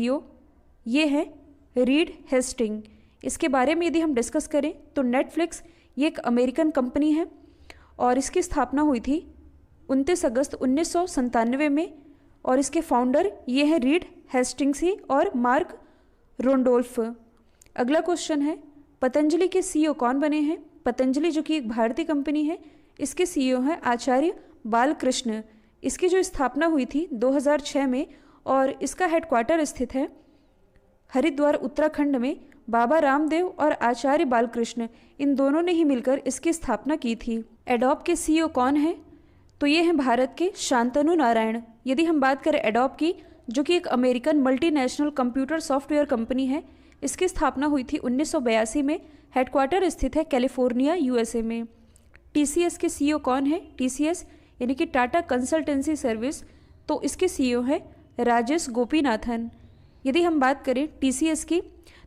CEO ये है read Hasting. इसके बारे में यदि हम डिस्कस करें तो नेटफ्लिक्स ये एक अमेरिकन कंपनी है और इसकी स्थापना हुई थी 29 अगस्त 1997 में और इसके फाउंडर ये हैं रीड हेस्टिंग्स ही और मार्क रोंडोल्फ। अगला क्वेश्चन है पतंजलि के सीईओ कौन बने हैं। पतंजलि जो कि एक भारतीय कंपनी है, इसके सीईओ हैं आचार्य बालकृष्ण। इसकी जो स्थापना हुई थी 2006 में और इसका हेडक्वार्टर स्थित है हरिद्वार उत्तराखंड में। बाबा रामदेव और आचार्य बालकृष्ण इन दोनों ने ही मिलकर इसकी स्थापना की थी। एडोब के सीईओ कौन है, तो ये हैं भारत के शांतनु नारायण। यदि हम बात करें एडोब की, जो कि एक American multinational computer software company है, इसकी स्थापना हुई थी 1982 में। हेडक्वार्टर स्थित है कैलिफोर्निया यूएसए में। टीसीएस के सीईओ कौन है। टीसीएस यानी कि टाटा कंसल्टेंसी सर्विस, तो इसके सीईओ है राजेश गोपीनाथन। यदि हम बात करें टीसीएस की,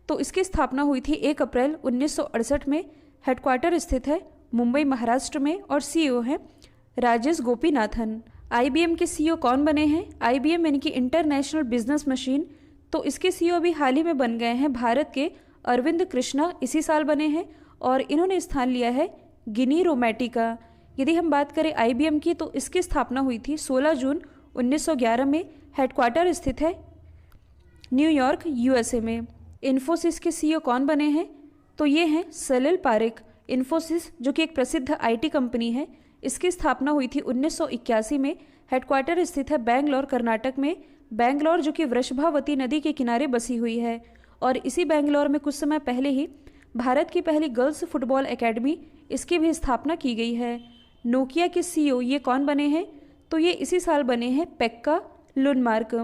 तो इसकी स्थापना हुई थी 1 अप्रैल 1968 में। हेडक्वार्टर स्थित है मुंबई महाराष्ट्र में और सीईओ है राजेश गोपीनाथन। आईबीएम के सीईओ कौन बने हैं। आईबीएम यानी कि इंटरनेशनल बिजनेस मशीन, तो इसके सीईओ अभी हाल ही में बन गए हैं भारत के अरविंद कृष्णा, इसी साल बने हैं और इन्होंने स्थान लिया है गिनी रोमैटी का। यदि हम बात करें आईबीएम की, तो इसकी स्थापना हुई थी 16 जून 1911 में। हेडक्वार्टर स्थित है न्यूयॉर्क यूएसए में। इन्फोसिस के सीईओ कौन बने हैं, तो ये हैं सलिल पारेख। इन्फोसिस जो कि एक प्रसिद्ध आईटी कंपनी है, इसकी स्थापना हुई थी 1981 में। हेडक्वार्टर स्थित है बेंगलोर कर्नाटक में। बेंगलोर जो कि वृषभावती नदी के किनारे बसी हुई है और इसी बेंगलोर में कुछ समय पहले ही भारत की पहली गर्ल्स फुटबॉल एकेडमी, इसकी भी स्थापना की गई है। नोकिया के सीईओ ये कौन बने हैं, तो ये इसी साल बने हैं पेक्का लुनमार्क।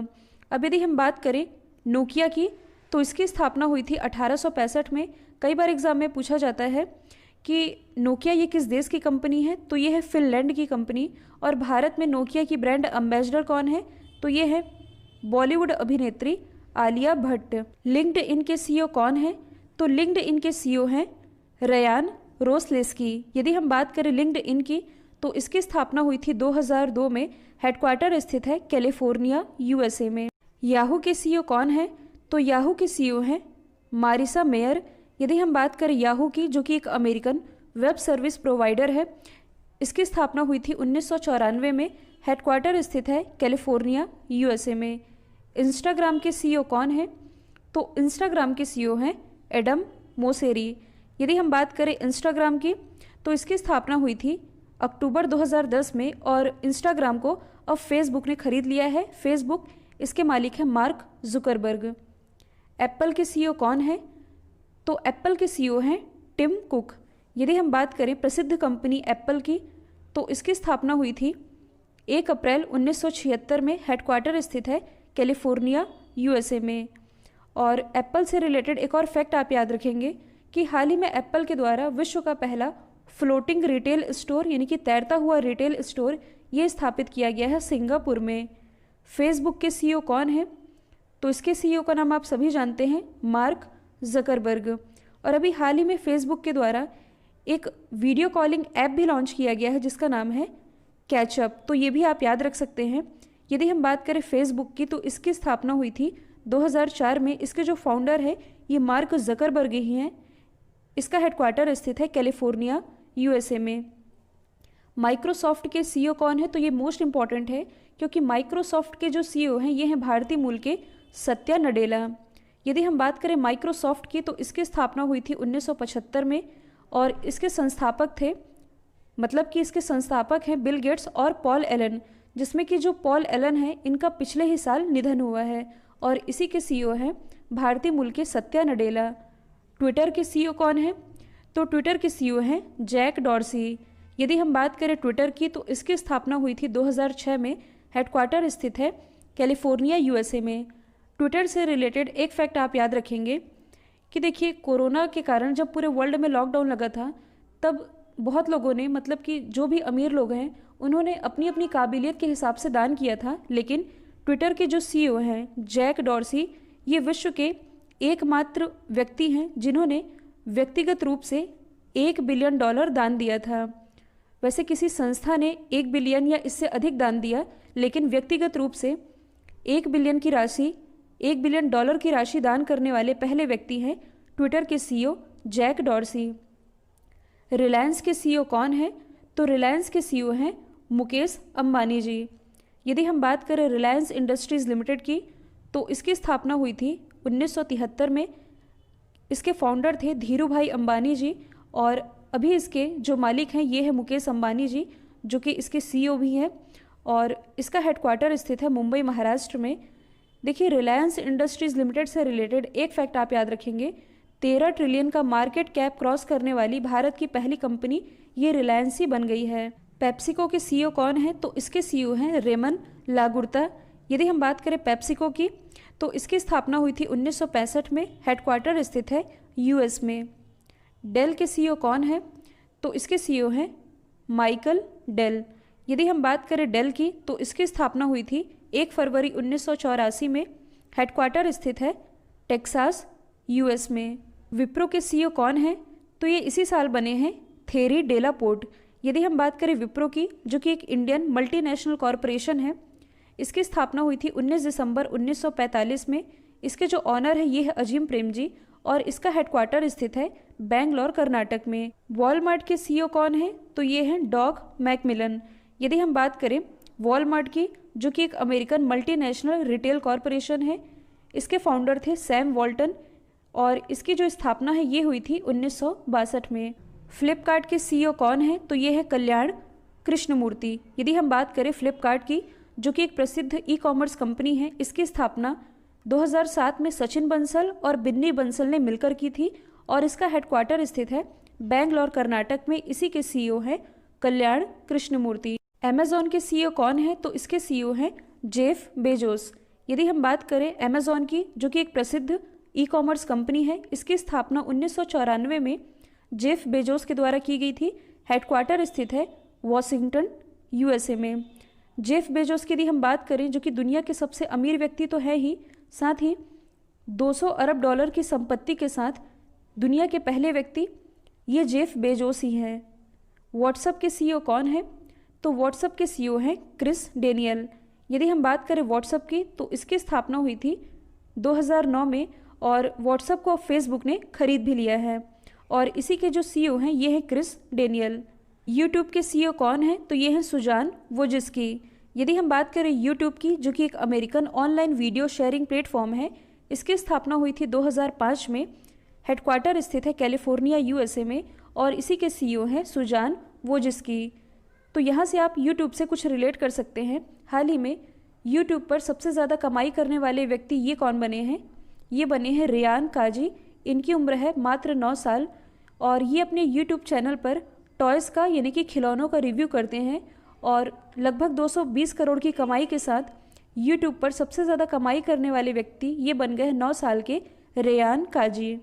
अब यदि हम बात करें नोकिया की, तो इसकी स्थापना हुई थी 1865 में। कई बार एग्जाम में पूछा जाता है कि नोकिया ये किस देश की कंपनी है, तो ये है फिनलैंड की कंपनी। और भारत में नोकिया की ब्रांड एम्बेसडर कौन है, तो ये है बॉलीवुड अभिनेत्री आलिया भट्ट। लिंक्डइन के सीईओ कौन है, तो लिंक्डइन के सीईओ हैं रयान रोसलेस्की। यदि हम बात करें लिंक्डइन की, तो इसकी स्थापना हुई थी 2002 में। हेडक्वार्टर स्थित है कैलिफोर्निया यूएसए में। याहू के सीईओ कौन है, तो याहू के सीईओ हैं मारिसा मेयर। यदि हम बात करें याहू की, जो कि एक अमेरिकन वेब सर्विस प्रोवाइडर है, इसकी स्थापना हुई थी 1994 में। हेडक्वार्टर स्थित है कैलिफोर्निया यूएसए में। इंस्टाग्राम के सीईओ कौन है, तो इंस्टाग्राम के सीईओ हैं एडम मोसेरी। यदि हम बात करें इंस्टाग्राम की, तो इसकी स्थापना हुई थी अक्टूबर 2010 में और इंस्टाग्राम को अब फेसबुक ने खरीद लिया है। फेसबुक, इसके मालिक हैं मार्क जुकरबर्ग। एप्पल के सीईओ कौन है, तो एप्पल के सीईओ हैं टिम कुक। यदि हम बात करें प्रसिद्ध कंपनी एप्पल की, तो इसकी स्थापना हुई थी 1 अप्रैल 1976 में। हेडक्वार्टर स्थित है कैलिफोर्निया यूएसए में। और एप्पल से रिलेटेड एक और फैक्ट आप याद रखेंगे कि हाल ही में एप्पल के द्वारा विश्व का पहला फ्लोटिंग रिटेल स्टोर यानी कि तैरता हुआ रिटेल स्टोर ये स्थापित किया गया है सिंगापुर में। फेसबुक के सीईओ कौन है, तो इसके सीईओ का नाम आप सभी जानते हैं मार्क जकरबर्ग। और अभी हाल ही में फेसबुक के द्वारा एक वीडियो कॉलिंग ऐप भी लॉन्च किया गया है जिसका नाम है कैचअप, तो ये भी आप याद रख सकते हैं। यदि हम बात करें फेसबुक की, तो इसकी स्थापना हुई थी 2004 में। इसके जो फाउंडर है ये मार्क जकरबर्ग ही हैं। इसका हेडक्वार्टर स्थित है कैलिफोर्निया यूएसए में। माइक्रोसॉफ्ट के सीईओ कौन है, तो ये मोस्ट इंपॉर्टेंट है क्योंकि माइक्रोसॉफ्ट के जो सीईओ हैं ये हैं भारतीय मूल के सत्या नडेला। यदि हम बात करें माइक्रोसॉफ्ट की, तो इसकी स्थापना हुई थी 1975 में और इसके संस्थापक थे, मतलब कि इसके संस्थापक हैं बिल गेट्स और पॉल एलन, जिसमें कि जो पॉल एलन है इनका पिछले ही साल निधन हुआ है और इसी के सीईओ हैं भारतीय मूल के सत्या नडेला। ट्विटर के सीईओ कौन है, तो ट्विटर के सीईओ हैं जैक डॉर्सी। यदि हम बात करें ट्विटर की, तो इसकी स्थापना हुई थी 2006 में। हेडक्वार्टर स्थित है कैलिफोर्निया यूएसए में। ट्विटर से रिलेटेड एक फैक्ट आप याद रखेंगे कि देखिए कोरोना के कारण जब पूरे वर्ल्ड में लॉकडाउन लगा था, तब बहुत लोगों ने, मतलब कि जो भी अमीर लोग हैं, उन्होंने अपनी अपनी काबिलियत के हिसाब से दान किया था। लेकिन ट्विटर के जो सीईओ हैं जैक डॉर्सी, ये विश्व के एकमात्र व्यक्ति हैं जिन्होंने व्यक्तिगत रूप से $1 बिलियन दान दिया था। वैसे किसी संस्था ने 1 बिलियन या इससे अधिक दान दिया, लेकिन व्यक्तिगत रूप से 1 बिलियन की राशि $1 बिलियन की राशि दान करने वाले पहले व्यक्ति हैं ट्विटर के सीईओ जैक डॉर्सी। रिलायंस के सीईओ कौन है? तो रिलायंस के सीईओ हैं मुकेश अंबानी जी। यदि हम बात करें रिलायंस इंडस्ट्रीज़ लिमिटेड की, तो इसकी स्थापना हुई थी 1973 में। इसके फाउंडर थे धीरू भाई अंबानी जी और अभी इसके जो मालिक हैं ये है मुकेश अंबानी जी, जो कि इसके सीईओ भी हैं और इसका हेडक्वार्टर स्थित है मुंबई महाराष्ट्र में। देखिए, रिलायंस इंडस्ट्रीज़ लिमिटेड से रिलेटेड एक फैक्ट आप याद रखेंगे, 13 ट्रिलियन का मार्केट कैप क्रॉस करने वाली भारत की पहली कंपनी ये रिलायंस ही बन गई है। पेप्सिको के सीईओ कौन है? तो इसके सीईओ हैं रेमन लागुर्ता। यदि हम बात करें पेप्सिको की, तो इसकी स्थापना हुई थी 1965 में, हेडक्वार्टर स्थित है यूएस में। डेल के सीईओ कौन है? तो इसके सीईओ हैं माइकल डेल। यदि हम बात करें डेल की, तो इसकी स्थापना हुई थी 1 फरवरी 1984 में, हेडक्वार्टर स्थित है टेक्सास यूएस में। विप्रो के सीईओ कौन है? तो ये इसी साल बने हैं थेरी डेलापोर्ट। यदि हम बात करें विप्रो की, जो कि एक इंडियन मल्टीनेशनल कॉरपोरेशन है, इसकी स्थापना हुई थी 19 दिसंबर 1945 में। इसके जो ऑनर है ये है अजीम प्रेम जी और इसका हेडक्वार्टर स्थित है बेंगलोर कर्नाटक में। वॉलमार्ट के सीईओ कौन है? तो ये हैं डॉग मैकमिलन। यदि हम बात करें वॉलमार्ट की, जो कि एक अमेरिकन मल्टीनेशनल रिटेल कॉरपोरेशन है, इसके फाउंडर थे सैम वॉल्टन और इसकी जो स्थापना है ये हुई थी 1962 में। फ्लिपकार्ट के सीईओ कौन है? तो ये है कल्याण कृष्णमूर्ति। यदि हम बात करें फ्लिपकार्ट की, जो कि एक प्रसिद्ध ई कॉमर्स कंपनी है, इसकी स्थापना 2007 में सचिन बंसल और बिन्नी बंसल ने मिलकर की थी और इसका हेडक्वार्टर स्थित है बेंगलोर कर्नाटक में। इसी के सीईओ हैं कल्याण कृष्णमूर्ति। अमेजॉन के सीईओ कौन है? तो इसके सीईओ हैं जेफ बेजोस। यदि हम बात करें अमेजॉन की, जो कि एक प्रसिद्ध ई कॉमर्स कंपनी है, इसकी स्थापना 1994 में जेफ बेजोस के द्वारा की गई थी। हेडक्वार्टर स्थित है वॉशिंगटन यूएसए में। जेफ बेजोस की यदि हम बात करें, जो कि दुनिया के सबसे अमीर व्यक्ति तो है ही, साथ ही 200 अरब डॉलर की संपत्ति के साथ दुनिया के पहले व्यक्ति ये जेफ बेजोस ही हैं। व्हाट्सएप के सीईओ कौन है? तो व्हाट्सएप के सीईओ हैं क्रिस डेनियल। यदि हम बात करें व्हाट्सएप की, तो इसकी स्थापना हुई थी 2009 में और व्हाट्सएप को फेसबुक ने खरीद भी लिया है और इसी के जो सीईओ हैं ये हैं क्रिस डेनियल। यूट्यूब के सीईओ कौन है? तो ये हैं सुजान वोजिस्की। यदि हम बात करें यूट्यूब की, जो कि एक American online video sharing platform है, इसकी स्थापना हुई थी 2005 में। हेडक्वार्टर स्थित है कैलिफोर्निया यूएसए में और इसी के सीईओ हैं सुजान वोजिस्की। तो यहाँ से आप यूट्यूब से कुछ रिलेट कर सकते हैं। हाल ही में यूट्यूब पर सबसे ज़्यादा कमाई करने वाले व्यक्ति ये कौन बने हैं? ये बने हैं रेयान काजी। इनकी उम्र है मात्र 9 साल और ये अपने यूट्यूब चैनल पर टॉयज़ का यानी कि खिलौनों का रिव्यू करते हैं और लगभग 220 करोड़ की कमाई के साथ यूट्यूब पर सबसे ज़्यादा कमाई करने वाले व्यक्ति ये बन गए 9 साल के रेयान काजी।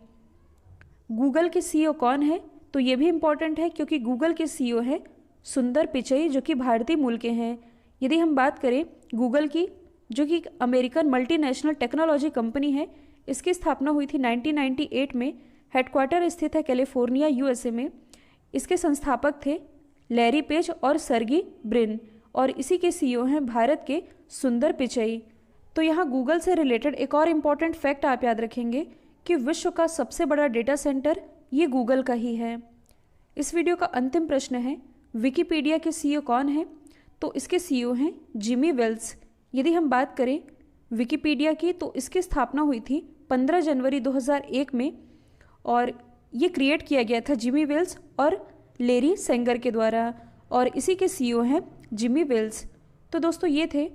गूगल के सीईओ कौन है? तो ये भी इम्पॉर्टेंट है क्योंकि गूगल के सीईओ हैं सुंदर पिचई, जो कि भारतीय मूल के हैं। यदि हम बात करें गूगल की, जो कि एक अमेरिकन मल्टीनेशनल टेक्नोलॉजी कंपनी है, इसकी स्थापना हुई थी 1998 में। हेडक्वार्टर स्थित है कैलिफोर्निया यूएसए में। इसके संस्थापक थे लैरी पेज और सर्गी ब्रिन और इसी के सीईओ हैं भारत के सुंदर पिचई। तो यहाँ गूगल से रिलेटेड एक और इम्पॉर्टेंट फैक्ट आप याद रखेंगे कि विश्व का सबसे बड़ा डेटा सेंटर ये गूगल का ही है। इस वीडियो का अंतिम प्रश्न है, विकिपीडिया के सीईओ कौन है? तो इसके सीईओ हैं जिमी वेल्स। यदि हम बात करें विकिपीडिया की, तो इसकी स्थापना हुई थी 15 जनवरी 2001 में और ये क्रिएट किया गया था जिमी वेल्स और लेरी सेंगर के द्वारा और इसी के सीईओ हैं जिमी वेल्स। तो दोस्तों ये थे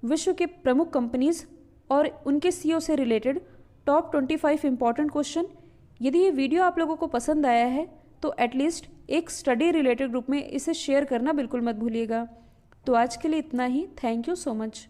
विश्व के प्रमुख कंपनीज और उनके सीईओ से रिलेटेड टॉप 25 इंपॉर्टेंट क्वेश्चन। यदि ये वीडियो आप लोगों को पसंद आया है तो एटलीस्ट एक स्टडी रिलेटेड ग्रुप में इसे शेयर करना बिल्कुल मत भूलिएगा। तो आज के लिए इतना ही। Thank you so much.